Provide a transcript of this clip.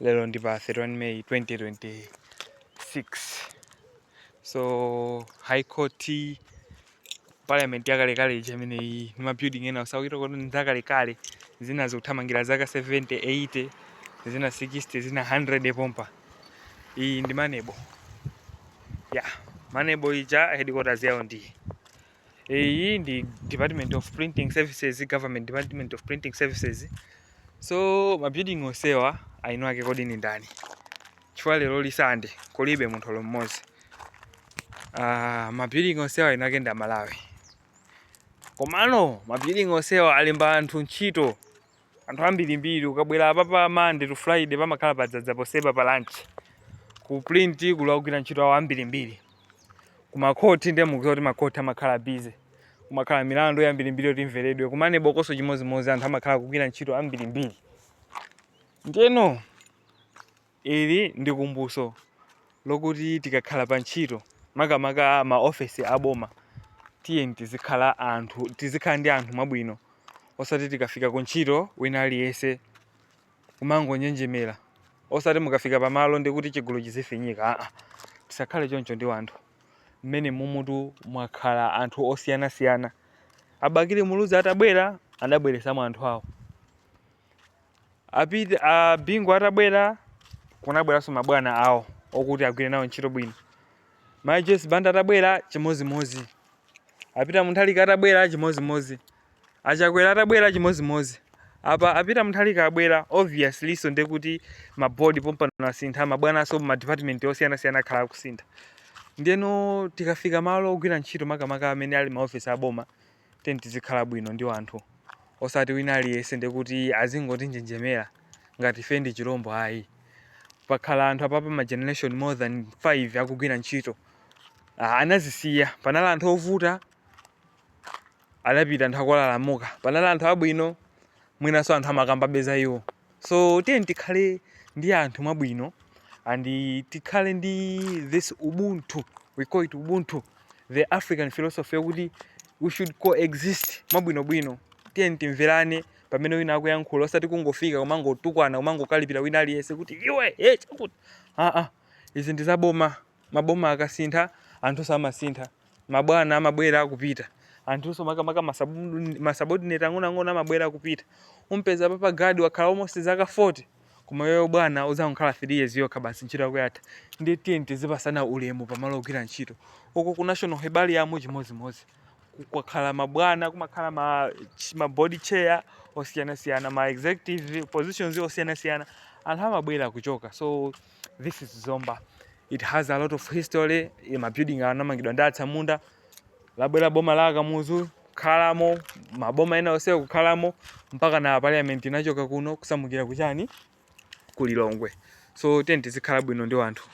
lero ndi pa 31 May 2026. So High Court Parliament yakalekale imeneyi ndi mabuilding ena usawira kuti nzakalekale zina zikuthamangira zaka 70 80 zina 60 zina 100 pompa. Iyi ndi Manebo. Manebo ija headquarters yawo ndi iyi ndi Department of Printing Services, Government Department of Printing Services. So mabuilding onsewa aino ake kodi ni ndani? Chifukwa lero lisande kulibe munthu mmodzi. Mabuilding onsewa aino ake ndi Malawi. Komano mabuilding onsewa alemba anthu ntchito. Anthu ambirimbiri ukabwera pa Monday to Friday pamakhala padzaza poseba pa lunch. Ku print kulawukira ntchito awo ambirimbiri. Kumakhoti ndi mukuti kuti makhoti amakhala busy. Kumakhala milandu yambirimbiri kuti imveredwe. Kumanebo koso chimozimozi anthu amakhala kugwira ntchito ambirimbiri. Ndiyeno ili ndi kumbuso lokuti tikakhala pa ntchito makamaka ma office aboma tiye tizikhala ndi anthu mwabwino osati tikafika ku ntchito wina aliyense kumangonjenjemera, osati mukafika pamalo ndi kuti chigulu chizifinyika. Tisakhale choncho ndi anthu mmene mumutu mwakhala anthu osiyanasiyana. Abakire Muluzi atabwera adabweresamo anthu awo. Bingu atabwera kunabweranso mabwana awo okuti agwire nawo ntchito bwino. Majes Banda atabwera chimozimozi. Apita Muthalika atabwera chimozimozi. Achakwera atabwera chimozimozi. Apa apita Muthalika abwera obviously so ndekuti mabodi pompa nasintha mabwana so ma department osiyanasiyana akhala kusintha. Ndiyeno tikafika malo ogwira ntchito makamaka amene ali ma office aboma tizikhala bwino ndi anthu. Osati wina aliyense ndekuti azingoti njenjemera ngati ife ndi chirombo ayi. Pakhala anthu apapa ma generation more than 5 akugwira ntchito. Anazisiya panali anthu ovuta adapita anthu akwalalamuka. Panali anthu abwino mwinaso anthu amakamba beza iwo. So tikhale ndi anthu mwabwino and tikhale ndi this ubuntu. We call it ubuntu, the African philosophy yokuti we should coexist mwabwinobwino. Timverane pamene wina akuyankhula osati kungofika kumangotukwana kumangokalipira wina aliyense kuti iwe chakuti. Izi ndi zaboma. Maboma akasintha anthu samasintha. Mabwana amabwera akupita. Anthu makamaka masubordinate ang'ono amabwera akupita. Umpeza papa gadi wakhala almost zaka 40 koma wewe bwana uzakhala 3 years yokha basi ntchito yako yatha. Ndi tizipasana ulemu pamalo ogwira ntchito. Uko ku National Herbarium chimozimozi. Kukakhala mabwana kumakhala ma body chair osiyanasiyana, ma executive positions osiyanasiyana anthu amabwera kuchoka. So this is Zomba. It has a lot of history. Ma building anamangidwa ndi Atsamunda. Labwera boma la Kamuzu khalamo, maboma ena onse kukhalamo mpaka na parliament inachoka kuno kusamukira kuchani ku Lilongwe. So tizikhala bwino ndi anthu.